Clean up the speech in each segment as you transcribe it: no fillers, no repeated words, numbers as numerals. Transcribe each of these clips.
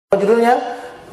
Judulnya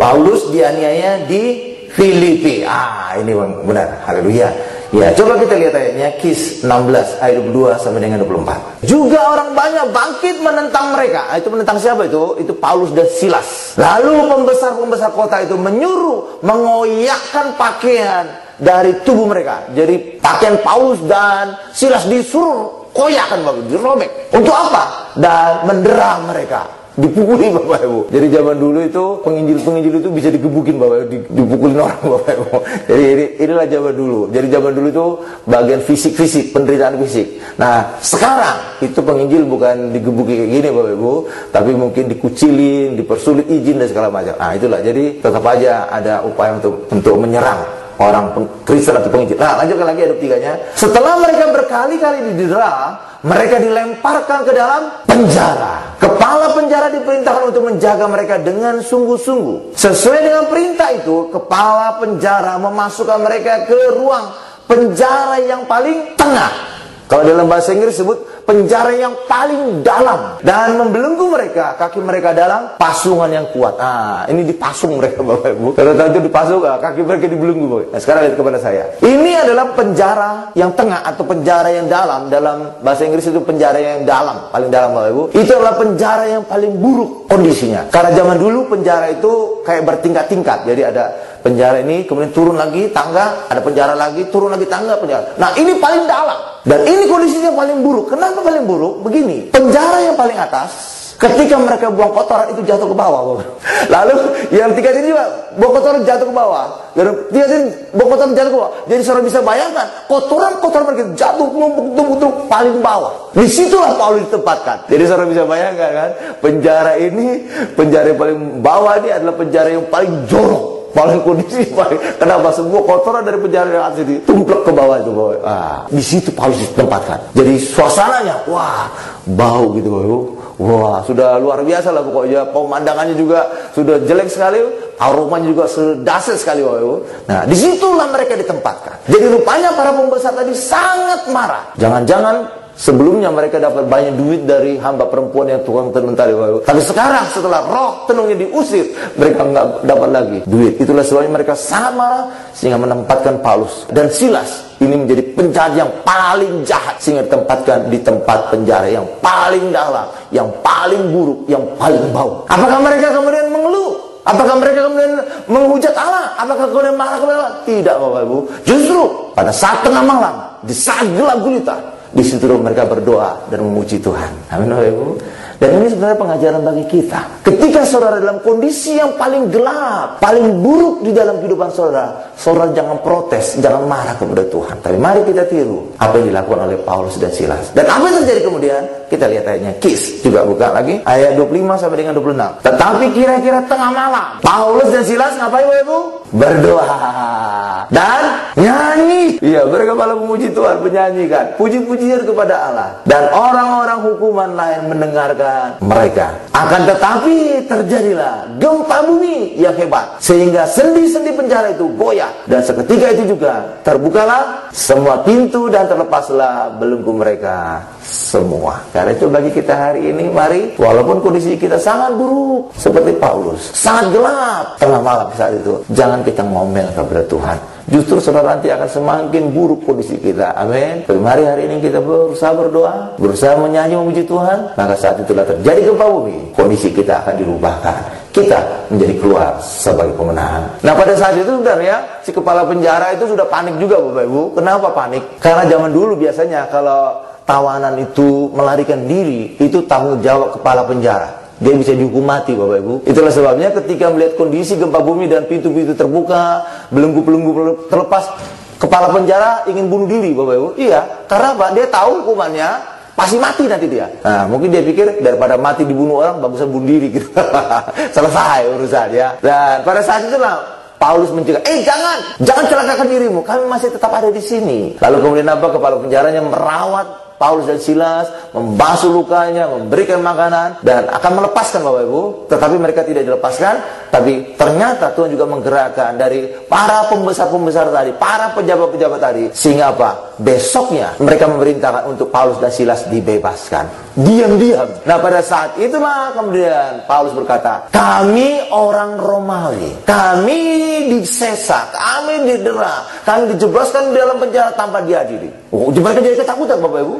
Paulus dianiaya di Filipi. Ini benar. Haleluya. Ya, coba kita lihat ayatnya, Kis 16 ayat 22 sampai dengan 24. Juga orang banyak bangkit menentang mereka. Itu menentang siapa itu? Itu Paulus dan Silas. Lalu pembesar-pembesar kota itu menyuruh mengoyakkan pakaian dari tubuh mereka. Jadi pakaian Paulus dan Silas disuruh koyakkan, dirobek. Untuk apa? Dan mendera mereka. Dipukuli Bapak Ibu. Jadi zaman dulu itu penginjil itu bisa digebukin Bapak Ibu, dipukulin orang Bapak Ibu. Jadi inilah zaman dulu. Jadi zaman dulu itu bagian fisik, penderitaan fisik. Nah, sekarang itu penginjil bukan digebuki kayak gini Bapak Ibu, tapi mungkin dikucilin, dipersulit izin dan segala macam. Itulah. Jadi tetap aja ada upaya untuk menyerang orang Kristen atau penginjil. Nah, lanjutkan lagi ayat 3-nya. Setelah mereka berkali-kali didera, mereka dilemparkan ke dalam penjara. Kepala penjara diperintahkan untuk menjaga mereka dengan sungguh-sungguh. Sesuai dengan perintah itu, kepala penjara memasukkan mereka ke ruang penjara yang paling tengah. Kalau dalam bahasa Inggris disebut penjara yang paling dalam, dan membelenggu mereka, kaki mereka dalam pasungan yang kuat. Ini dipasung mereka Bapak Ibu. Kalau tadi dipasung, kaki mereka dibelenggu Bapak. Nah, sekarang lihat kepada saya. Ini adalah penjara yang tengah atau penjara yang dalam. Dalam bahasa Inggris itu penjara yang dalam, paling dalam Bapak Ibu. Itu adalah penjara yang paling buruk kondisinya. Karena zaman dulu penjara itu kayak bertingkat-tingkat. Jadi ada penjara ini, kemudian turun lagi tangga, ada penjara lagi, turun lagi tangga, penjara. Nah, ini paling dalam. Dan ini kondisinya paling buruk. Kenapa paling buruk? Begini, penjara yang paling atas, ketika mereka buang kotoran itu jatuh ke bawah. Lalu yang tiga sini juga buang kotoran jatuh ke bawah. Dan tiga sini buang kotoran jatuh ke bawah. Jadi saudara bisa bayangkan, kotoran mereka jatuh tumpuk paling bawah. Disitulah Paulus ditempatkan. Jadi saudara bisa bayangkan kan, penjara ini, penjara yang paling bawah ini adalah penjara yang paling jorok. Paling kondisi paling, kenapa semua kotoran dari penjara yang atas itu tumplek ke bawah itu Bapak. Di situ Paulus ditempatkan. Jadi suasananya, bau gitu Bapak. Sudah luar biasa lah pokoknya. Pemandangannya juga sudah jelek sekali, aromanya juga sedahsyat sekali Bapak. Nah, disitulah mereka ditempatkan. Jadi rupanya para pembesar tadi sangat marah. Jangan-jangan sebelumnya mereka dapat banyak duit dari hamba perempuan yang tukang tenun tadi. Tapi sekarang setelah roh tenungnya diusir, mereka nggak dapat lagi duit. Itulah sebabnya mereka sangat marah, sehingga menempatkan Paulus dan Silas ini menjadi penjahat yang paling jahat, sehingga ditempatkan di tempat penjara yang paling dalam, yang paling buruk, yang paling bau. Apakah mereka kemudian mengeluh? Apakah mereka kemudian menghujat Allah? Apakah kemudian marah kepada Allah? Tidak Bapak Ibu. Justru pada saat tengah malam, di saat gelap gulita, di situ mereka berdoa dan memuji Tuhan. Amin Bapak Ibu. Dan ini sebenarnya pengajaran bagi kita. Ketika saudara dalam kondisi yang paling gelap, paling buruk di dalam kehidupan saudara, saudara jangan protes, jangan marah kepada Tuhan. Tapi mari kita tiru apa yang dilakukan oleh Paulus dan Silas. Dan apa yang terjadi kemudian? Kita lihat ayatnya, Kis juga buka lagi, ayat 25 sampai dengan 26. Tetapi kira-kira tengah malam, Paulus dan Silas ngapain Bapak Ibu? Berdoa dan nyanyi. Iya, mereka malah memuji Tuhan, menyanyikan puji-pujian kepada Allah. Dan orang-orang hukuman lain mendengarkan mereka. Akan tetapi terjadilah gempa bumi yang hebat, sehingga sendi-sendi penjara itu goyah. Dan seketika itu juga terbukalah semua pintu dan terlepaslah belenggu mereka semua. Karena itu bagi kita hari ini, mari, walaupun kondisi kita sangat buruk seperti Paulus, sangat gelap tengah malam saat itu, jangan kita ngomel kepada Tuhan. Justru saudara nanti akan semakin buruk kondisi kita. Amin. Mari hari ini kita berusaha berdoa, berusaha menyanyi memuji Tuhan. Maka saat itulah terjadi gempa bumi, kondisi kita akan dirubahkan. Kita menjadi keluar sebagai pemenang. Nah, pada saat itu sebenarnya si kepala penjara itu sudah panik juga Bapak Ibu. Kenapa panik? Karena zaman dulu biasanya kalau tawanan itu melarikan diri, itu tanggung jawab kepala penjara. Dia bisa dihukum mati Bapak Ibu. Itulah sebabnya ketika melihat kondisi gempa bumi dan pintu-pintu terbuka, belenggu-belenggu terlepas, kepala penjara ingin bunuh diri Bapak Ibu. Iya, karena apa? Dia tahu hukumannya pasti mati nanti dia. Nah, mungkin dia pikir daripada mati dibunuh orang, bagusnya bunuh diri gitu. Selesai urusan ya. Dan pada saat itulah Paulus mencegah, jangan celakakan dirimu, kami masih tetap ada di sini. Lalu kemudian apa? Kepala penjaranya merawat Paulus dan Silas, membasuh lukanya, memberikan makanan, dan akan melepaskan Bapak Ibu. Tetapi mereka tidak dilepaskan. Tapi ternyata Tuhan juga menggerakkan dari para pembesar-pembesar tadi, para pejabat-pejabat tadi, sehingga apa? besoknya mereka memerintahkan untuk Paulus dan Silas dibebaskan. Diam-diam. Nah, pada saat itulah kemudian Paulus berkata, kami orang Romawi, kami disesa, kami didera, kami dijebloskan di dalam penjara tanpa diadili. Oh, mereka jadi ketakutan, Bapak Ibu.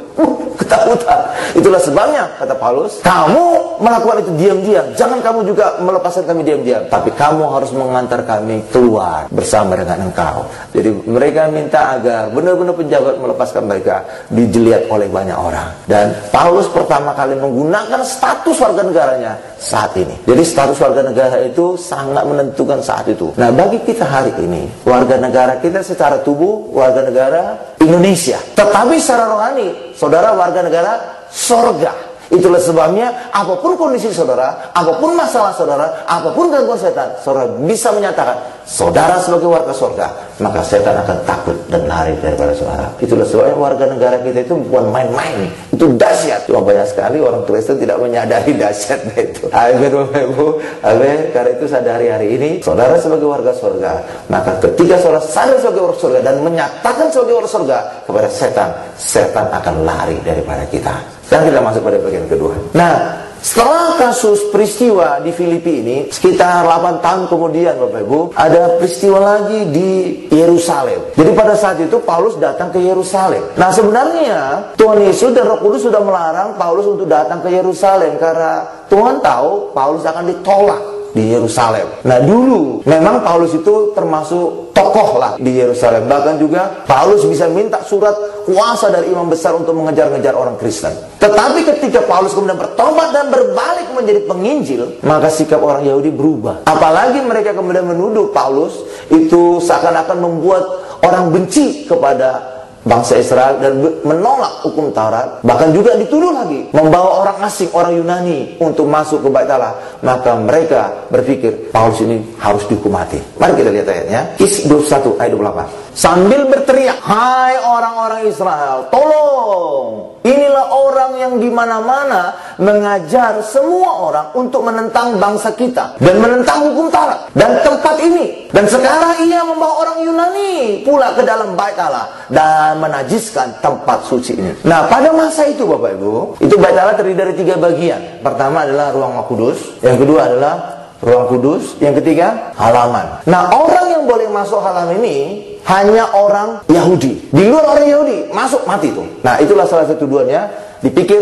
Ketakutan. Itulah sebabnya, kata Paulus, kamu melakukan itu diam-diam. Jangan kamu juga melepaskan kami diam-diam, tapi kamu harus mengantar kami keluar bersama dengan engkau. Jadi mereka minta agar benar-benar penjabat melepaskan mereka, dilihat oleh banyak orang. Dan Paulus pertama kali menggunakan status warga negaranya saat ini. Jadi status warga negara itu sangat menentukan saat itu. Nah, bagi kita hari ini, warga negara kita secara tubuh warga negara Indonesia, tetapi secara rohani saudara warga negara sorga. Itulah sebabnya apapun kondisi saudara, apapun masalah saudara, apapun gangguan setan, saudara bisa menyatakan saudara sebagai warga sorga, maka setan akan takut dan lari daripada saudara. Itulah sebabnya warga negara kita itu bukan main-main, itu dahsyat. Cuma banyak sekali orang Kristen tidak menyadari dahsyatnya itu. Amin, Bapak Ibu. Amin. Karena itu sadari hari ini saudara sebagai warga sorga, maka ketika saudara sadar sebagai warga sorga dan menyatakan sebagai warga sorga kepada setan, setan akan lari daripada kita. Sekarang kita masuk pada bagian kedua. Nah, setelah kasus peristiwa di Filipi ini, sekitar 8 tahun kemudian, Bapak Ibu, ada peristiwa lagi di Yerusalem. Jadi pada saat itu Paulus datang ke Yerusalem. Nah, sebenarnya Tuhan Yesus dan Roh Kudus sudah melarang Paulus untuk datang ke Yerusalem karena Tuhan tahu Paulus akan ditolak di Yerusalem. Nah, dulu memang Paulus itu termasuk tokoh lah di Yerusalem. Bahkan juga Paulus bisa minta surat kuasa dari imam besar untuk mengejar-ngejar orang Kristen. Tetapi ketika Paulus kemudian bertobat dan berbalik menjadi penginjil, maka sikap orang Yahudi berubah. Apalagi mereka kemudian menuduh Paulus itu seakan-akan membuat orang benci kepada bangsa Israel dan menolak hukum Taurat. Bahkan juga dituduh lagi membawa orang asing, orang Yunani untuk masuk ke Bait Allah. Maka mereka berpikir Paulus ini harus dihukum mati. Mari kita lihat ayatnya. Is 21 ayat 28. Sambil berteriak, hai orang-orang Israel, tolong! Inilah orang yang di mana-mana mengajar semua orang untuk menentang bangsa kita dan menentang hukum Taurat dan tempat ini. Dan sekarang ia membawa orang Yunani pula ke dalam Bait Allah dan menajiskan tempat suci ini. Nah, pada masa itu Bapak Ibu, itu Bait Allah terdiri dari 3 bagian. Pertama adalah ruang Maha Kudus, yang kedua adalah ruang kudus, yang ketiga halaman. Nah, orang yang boleh masuk halaman ini hanya orang Yahudi. Di luar orang Yahudi masuk mati tuh. Nah, itulah salah satu tujuannya. Dipikir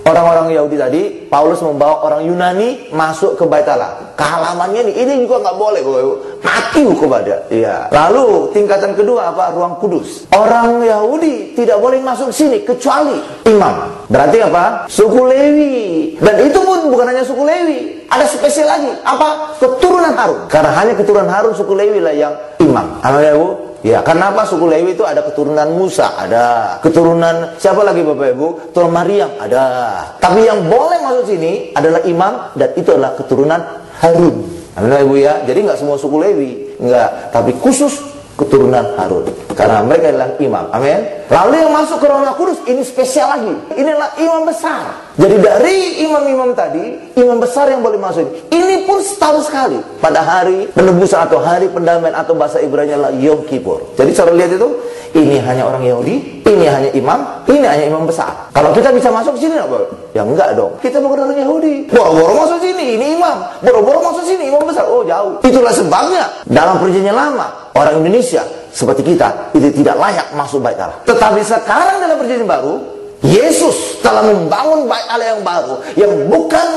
orang-orang Yahudi tadi, Paulus membawa orang Yunani masuk ke Bait Allah. Ke halamannya ini juga nggak boleh, mati kepada. Iya. Lalu tingkatan kedua apa? Ruang kudus. Orang Yahudi tidak boleh masuk sini kecuali imam. Berarti apa? Suku Lewi. Dan itu pun bukan hanya suku Lewi. Ada spesial lagi. Apa? Keturunan Harun. Karena hanya keturunan Harun suku Lewi lah yang imam. Amin ya, Bu? Ya, karena apa? Suku Lewi itu ada keturunan Musa, ada keturunan siapa lagi Bapak Ibu? Tuhan Maryam, ada. Tapi yang boleh masuk sini adalah imam dan itu adalah keturunan Harun. Amin Ibu ya. Jadi nggak semua suku Lewi, nggak. Tapi khusus keturunan Harun. Karena mereka adalah imam. Amin. Lalu yang masuk ke ruang kudus ini spesial lagi. Inilah imam besar. Jadi dari imam-imam tadi, imam besar yang boleh masuk. Ini pun setahun sekali pada hari penebusan atau hari pendamaian atau bahasa Ibrani adalah Yom Kippur. Jadi saudara lihat itu, ini hanya orang Yahudi, ini hanya imam, ini hanya imam besar. Kalau kita bisa masuk sini apa? Ya enggak dong. Kita bukan orang Yahudi. Boro-boro masuk sini, ini imam. Boro-boro masuk sini, imam besar. Oh jauh. Itulah sebabnya dalam perjanjian lama orang Indonesia seperti kita itu tidak layak masuk Bait Allah. Tetapi sekarang dalam perjanjian baru, Yesus telah membangun Bait Allah yang baru, yang bukan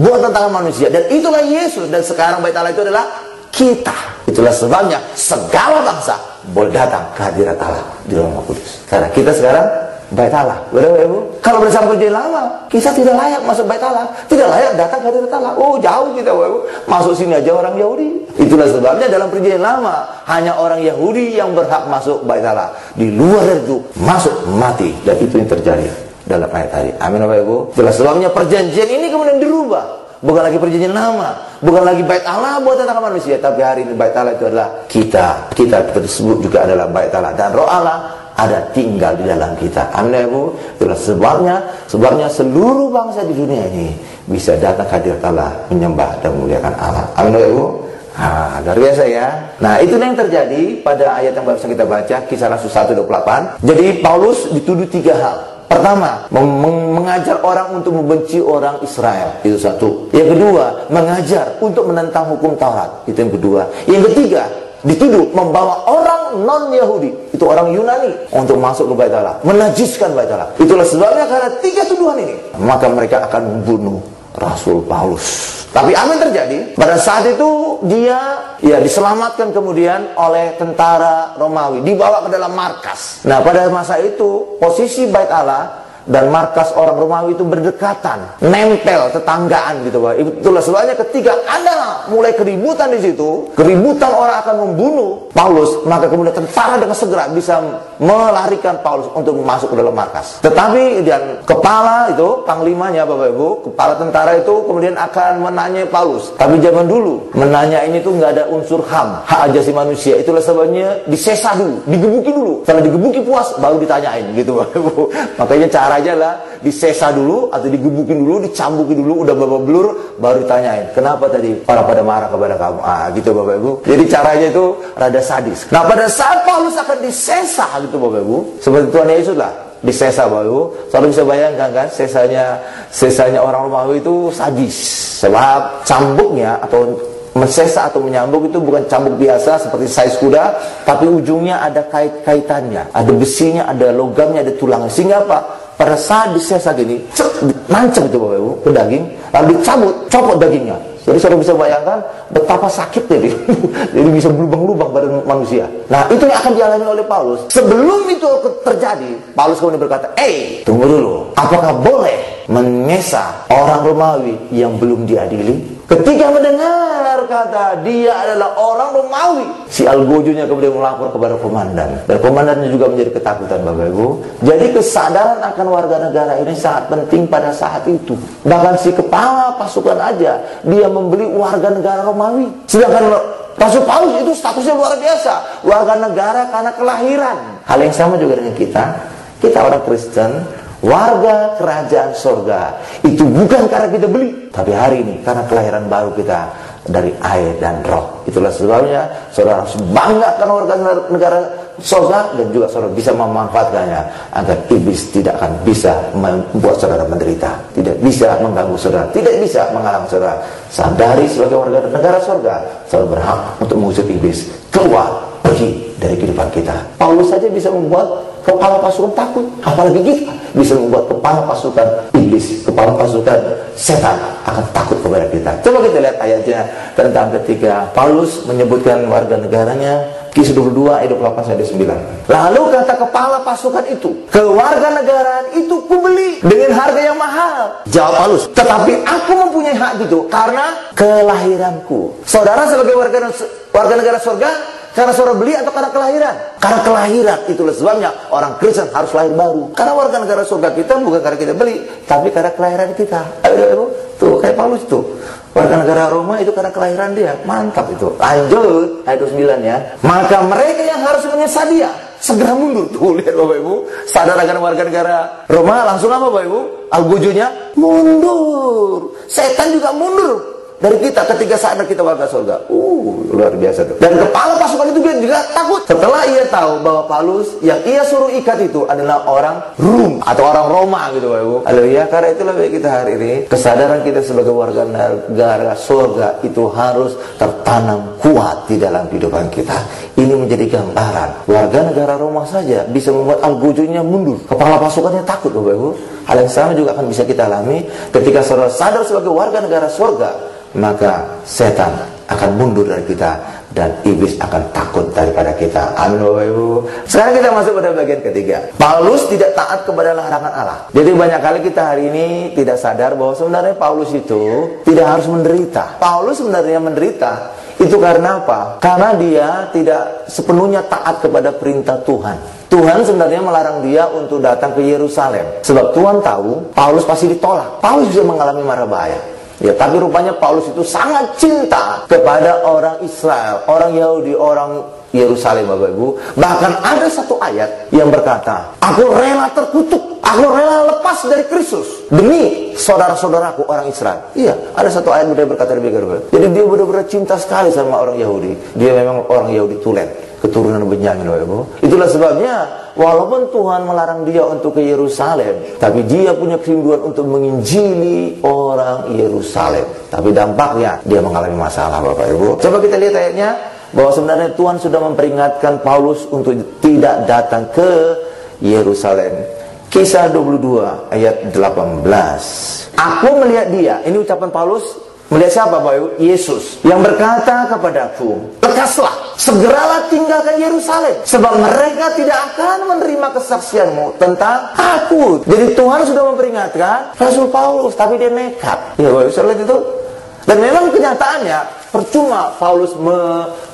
buatan tangan manusia. Dan itulah Yesus. Dan sekarang Bait Allah itu adalah kita. Itulah sebabnya segala bangsa boleh datang ke hadirat Allah di dalam Maha Kudus. Karena kita sekarang Bait Allah. Benar Ibu? Kalau bersama perjanjian lama, kita tidak layak masuk Bait Allah, tidak layak datang ke hadirat Allah. Oh jauh kita Ibu. Masuk sini aja orang Yahudi. Itulah sebabnya dalam perjanjian lama hanya orang Yahudi yang berhak masuk Bait Allah. Di luar dari itu masuk mati. Dan itu yang terjadi dalam ayat tadi. Amin Bapak Ibu. Itulah sebabnya perjanjian ini kemudian dirubah. Bukan lagi perjanjian lama, bukan lagi Bait Allah buatan tangan manusia, tapi hari ini Bait Allah itu adalah kita. Kita tersebut juga adalah Bait Allah dan Roh Allah ada tinggal di dalam kita. Amin ya Bu. Itulah sebabnya seluruh bangsa di dunia ini bisa datang ke hadirat Allah, menyembah dan memuliakan Allah. Amin ya Bu. Luar biasa ya. Nah, itulah yang terjadi pada ayat yang barusan kita baca, Kisah Rasul 1:28. Jadi Paulus dituduh 3 hal. Pertama, mengajar orang untuk membenci orang Israel. Itu satu. Yang kedua, mengajar untuk menentang hukum Taurat. Itu yang kedua. Yang ketiga, dituduh membawa orang non-Yahudi, itu orang Yunani, untuk masuk ke Bait Allah, menajiskan Bait Allah. Itulah sebabnya karena 3 tuduhan ini, maka mereka akan membunuh Rasul Paulus. Tapi apa yang terjadi? Pada saat itu dia diselamatkan kemudian oleh tentara Romawi, dibawa ke dalam markas. Nah, pada masa itu posisi Bait Allah dan markas orang Romawi itu berdekatan, nempel, tetanggaan gitu, Pak. Itulah sebabnya ketika ada mulai keributan di situ, keributan orang akan membunuh Paulus, maka kemudian tentara dengan segera bisa melarikan Paulus untuk masuk ke dalam markas. Tetapi dan kepala itu, panglimanya Bapak Ibu, kepala tentara itu kemudian akan menanyai Paulus. Tapi zaman dulu menanya ini tuh nggak ada unsur HAM, hak asasi manusia. Itulah sebabnya disesa dulu, digebuki dulu. Setelah digebuki puas, baru ditanyain gitu, Bapak Ibu. Makanya caranya lah disesa dulu atau digebukin dulu, dicambukin dulu, udah babak belur, baru ditanyain, kenapa tadi orang pada marah kepada kamu? Gitu Bapak Ibu. Jadi caranya itu rada sadis. Nah, pada saat Paulus akan disesa gitu Bapak Ibu, seperti Tuhan Yesus lah disesa Bapak Ibu. Selalu bisa bayangkan kan, sesanya orang Romawi itu sadis. Sebab cambuknya atau mensesa atau menyambuk itu bukan cambuk biasa seperti sais kuda, tapi ujungnya ada kaitannya, ada besinya, ada logamnya, ada tulangnya. Sehingga apa? Pada saat disesa gini, nancep itu Bapak Ibu ke daging, lalu dicabut, copot dagingnya. Jadi saudara bisa bayangkan betapa sakitnya dia. Jadi bisa berlubang-lubang badan manusia. Nah, itu yang akan dialami oleh Paulus. Sebelum itu terjadi, Paulus kemudian berkata, tunggu dulu, apakah boleh menyesa orang Romawi yang belum diadili? Ketika mendengar kata dia adalah orang Romawi, si Algojonya kemudian melapor kepada komandan, dan komandannya juga menjadi ketakutan Bapak Ibu. Jadi kesadaran akan warga negara ini sangat penting pada saat itu. Bahkan si kepala pasukan aja dia membeli warga negara Romawi. Sedangkan Rasul Paulus itu statusnya luar biasa, warga negara karena kelahiran. Hal yang sama juga dengan kita orang Kristen, warga kerajaan sorga. Itu bukan karena kita beli, tapi hari ini karena kelahiran baru kita dari air dan roh. Itulah sebabnya saudara harus bangga karena warga negara sorga, dan juga saudara bisa memanfaatkannya agar iblis tidak akan bisa membuat saudara menderita, tidak bisa mengganggu saudara, tidak bisa menghalang saudara. Sadari sebagai warga negara sorga, saudara berhak untuk mengusir iblis keluar, pergi dari kehidupan kita. Paulus saja bisa membuat kepala pasukan takut, apalagi kita bisa membuat kepala pasukan iblis, kepala pasukan setan akan takut kepada kita. Coba kita lihat ayatnya tentang ketika Paulus menyebutkan warga negaranya, Kisah 22 ayat 28-9. Lalu kata kepala pasukan itu, kewarganegaraan itu kubeli dengan harga yang mahal. Jawab Paulus, tetapi aku mempunyai hak itu karena kelahiranku. Saudara sebagai warga negara surga, karena saudara beli atau karena kelahiran? Karena kelahiran. Itulah sebabnya orang Kristen harus lahir baru. Karena warga negara surga kita bukan karena kita beli, tapi karena kelahiran kita. Ayo, tuh kayak Paulus tuh. Warga negara Roma itu karena kelahiran dia. Mantap itu. Lanjut ayat 9 ya. Maka mereka yang harus menyesa dia segera mundur. Tuh lihat Bapak Ibu, sadar akan warga negara Roma, langsung apa Bapak Ibu? Algojonya mundur. Setan juga mundur dari kita ketika sadar kita warga surga. Luar biasa tuh. Dan kepala pasukan itu juga takut setelah ia tahu bahwa Paulus yang ia suruh ikat itu adalah orang Rum atau orang Roma gitu Bapak Ibu. Haleluya. Karena itulah kita hari ini, kesadaran kita sebagai warga negara surga itu harus tertanam kuat di dalam kehidupan kita. Ini menjadi gambaran. Warga negara Roma saja bisa membuat Algojonya mundur, kepala pasukannya takut Bapak Ibu. Hal yang sama juga akan bisa kita alami ketika saudara sadar sebagai warga negara surga, maka setan akan mundur dari kita dan iblis akan takut daripada kita. Amin Bapak Ibu. Sekarang kita masuk pada bagian ketiga. Paulus tidak taat kepada larangan Allah. Jadi banyak kali kita hari ini tidak sadar bahwa sebenarnya Paulus itu tidak harus menderita. Paulus sebenarnya menderita itu karena apa? Karena dia tidak sepenuhnya taat kepada perintah Tuhan. Tuhan sebenarnya melarang dia untuk datang ke Yerusalem. Sebab Tuhan tahu Paulus pasti ditolak. Paulus juga mengalami mara bahaya. Ya, tapi rupanya Paulus itu sangat cinta kepada orang Israel, orang Yahudi, orang Yerusalem, Bapak Ibu. Bahkan ada satu ayat yang berkata, aku rela terkutuk, aku rela lepas dari Kristus demi saudara-saudaraku orang Israel. Iya, ada satu ayat yang berkata demikian. Jadi dia benar-benar cinta sekali sama orang Yahudi. Dia memang orang Yahudi tulen, keturunan Benyamin, Bapak Ibu. Itulah sebabnya walaupun Tuhan melarang dia untuk ke Yerusalem, tapi dia punya kerinduan untuk menginjili orang Yerusalem. Tapi dampaknya dia mengalami masalah, Bapak Ibu. Coba kita lihat ayatnya, bahwa sebenarnya Tuhan sudah memperingatkan Paulus untuk tidak datang ke Yerusalem. Kisah 22 ayat 18. Aku melihat dia, ini ucapan Paulus melihat siapa, Bapak Ibu? Yesus, yang berkata kepadaku, lekaslah, segeralah tinggalkan Yerusalem, sebab mereka tidak akan menerima kesaksianmu tentang aku. Jadi Tuhan sudah memperingatkan Rasul Paulus, tapi dia nekat. Ya, Bapak Ibu, saya lihat itu. Dan memang kenyataannya percuma Paulus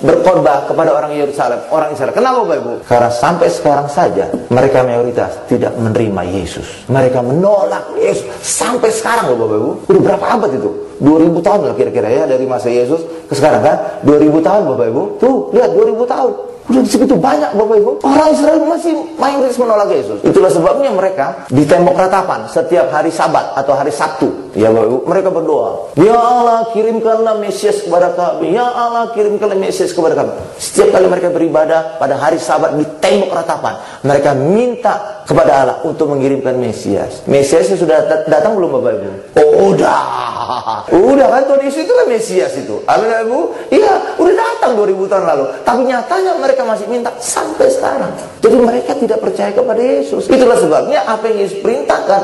berkhotbah kepada orang Yerusalem, orang Israel. Kenapa, Bapak Ibu? Karena sampai sekarang saja mereka mayoritas tidak menerima Yesus. Mereka menolak Yesus sampai sekarang loh, Bapak Ibu. Udah berapa abad itu? 2000 tahun lah kira-kira ya, dari masa Yesus ke sekarang kan? 2000 tahun, Bapak Ibu. Tuh, lihat 2000 tahun. Udah segitu banyak, Bapak Ibu. Orang Israel masih mayoritas menolak Yesus. Itulah sebabnya mereka di tembok ratapan setiap hari Sabat atau hari Sabtu, ya Bapak Ibu, mereka berdoa, ya Allah, kirimkanlah Mesias kepada kami. Ya Allah, kirimkanlah Mesias kepada kami. Setiap kali mereka beribadah pada hari Sabat di tembok ratapan, mereka minta kepada Allah untuk mengirimkan Mesias. Mesiasnya sudah datang belum, Bapak Ibu? Oh, udah kan, Tuhan Yesus itulah Mesias itu. Amin, Bapak Ibu. Iya, udah datang 2000 tahun lalu. Tapi nyatanya mereka masih minta sampai sekarang. Jadi mereka tidak percaya kepada Yesus. Itulah sebabnya apa yang Yesus perintahkan,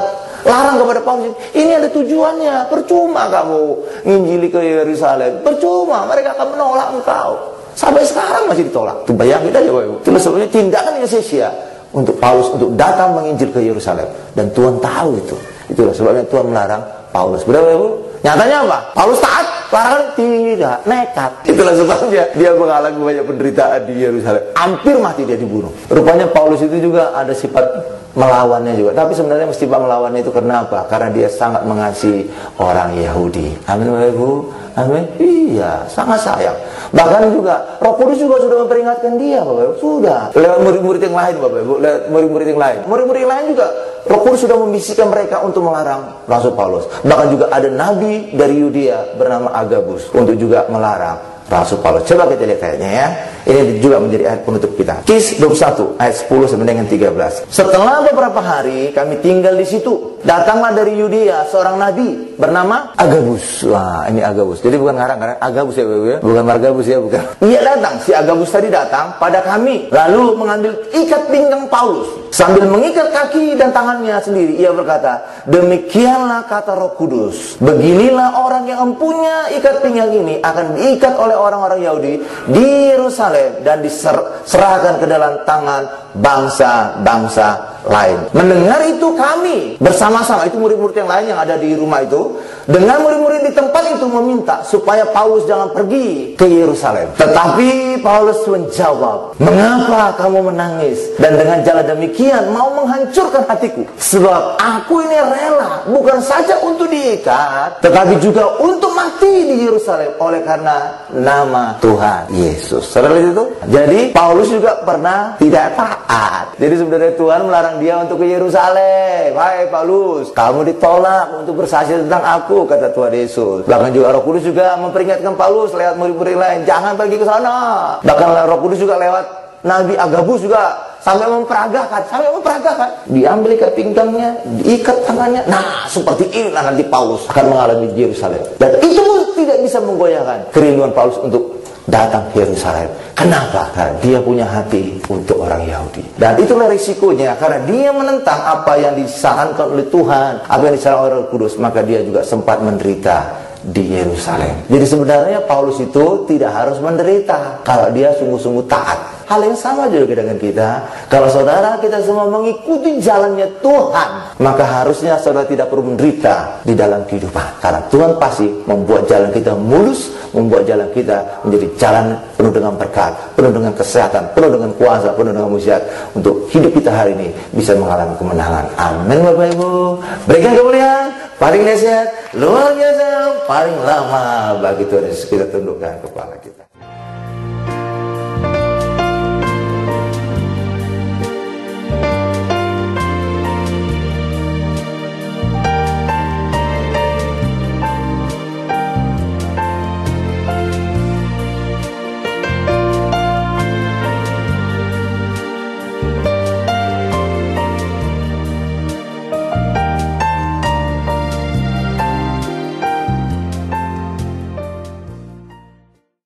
larang kepada Paulus, ini ada tujuannya. Percuma kamu nginjili ke Yerusalem, percuma, mereka akan menolak engkau. Sampai sekarang masih ditolak. Itu bayangin aja, Bapak Ibu. Itulah sebabnya tindakan yang sia-sia untuk Paulus untuk datang menginjil ke Yerusalem. Dan Tuhan tahu itu. Itulah sebabnya Tuhan melarang Paulus. Berapa, Bapak Ibu? Nyatanya apa? Paulus taat, larangan tidak, nekat. Itulah sebabnya dia mengalami banyak penderitaan di Yerusalem. Hampir mati dia dibunuh. Rupanya Paulus itu juga ada sifat melawannya juga. Tapi sebenarnya sifat melawannya itu karena apa? Karena dia sangat mengasihi orang Yahudi. Amin, Bapak Ibu. Amin. Iya, sangat sayang. Bahkan juga Roh Kudus juga sudah memperingatkan dia, Bapak Ibu. Sudah. Lewat murid-murid yang lain, Bapak Ibu. Lewat murid-murid yang lain. Murid-murid yang lain juga Roh Kudus sudah membisikkan mereka untuk melarang Rasul Paulus. Bahkan juga ada nabi dari Yudea bernama Agabus untuk juga melarang Rasul Paulus. Coba kita lihat ayatnya ya. Ini juga menjadi ayat penutup kita. Kisah 21 ayat 10 sampai dengan 13. Setelah beberapa hari kami tinggal di situ, datanglah dari Yudea seorang nabi bernama Agabus. Wah, ini Agabus. Jadi bukan ngarang-ngarang Agabus ya, Bapak ya. Bukan Margabus ya, bukan. Ia datang, si Agabus tadi datang pada kami, lalu mengambil ikat pinggang Paulus. Sambil mengikat kaki dan tangannya sendiri, ia berkata, demikianlah kata Roh Kudus, beginilah orang yang empunya ikat pinggang ini akan diikat oleh orang-orang Yahudi di Yerusalem dan diserahkan ke dalam tangan bangsa-bangsa lain. Mendengar itu kami bersama-sama, itu murid-murid yang lain yang ada di rumah itu, dengan murid-murid di tempat itu meminta supaya Paulus jangan pergi ke Yerusalem. Tetapi Paulus menjawab, mengapa kamu menangis dan dengan jalan demikian mau menghancurkan hatiku? Sebab aku ini rela bukan saja untuk diikat, tetapi juga untuk mati di Yerusalem oleh karena nama Tuhan Yesus. Saudara itu? Jadi Paulus juga pernah tidak taat. Jadi sebenarnya Tuhan melarang dia untuk ke Yerusalem. Hai Paulus, kamu ditolak untuk bersaksi tentang aku, kata Tuhan Yesus. Bahkan juga Roh Kudus juga memperingatkan Paulus lewat murid-murid lain, jangan pergi ke sana. Bahkan Roh Kudus juga lewat Nabi Agabus juga sampai memperagakan, diambil ikat pinggangnya, diikat tangannya. Nah, seperti inilah nanti Paulus akan mengalami di Yerusalem. Dan itu tidak bisa menggoyahkan kerinduan Paulus untuk datang ke Yerusalem. Kenapa? Karena dia punya hati untuk orang Yahudi. Dan itulah risikonya, karena dia menentang apa yang disarankan oleh Tuhan, apa yang disarankan oleh Roh Kudus, maka dia juga sempat menderita di Yerusalem. Jadi sebenarnya Paulus itu tidak harus menderita kalau dia sungguh-sungguh taat. Hal yang sama juga dengan kita. Kalau saudara kita semua mengikuti jalannya Tuhan, maka harusnya saudara tidak perlu menderita di dalam kehidupan. Karena Tuhan pasti membuat jalan kita mulus, membuat jalan kita menjadi jalan penuh dengan berkat, penuh dengan kesehatan, penuh dengan kuasa, penuh dengan mujizat, untuk hidup kita hari ini bisa mengalami kemenangan. Amin, Bapak Ibu. Berikan kemuliaan, paling dahsyat, luar biasa, paling lama bagi Tuhan Yesus. Kita tundukkan kepala kita.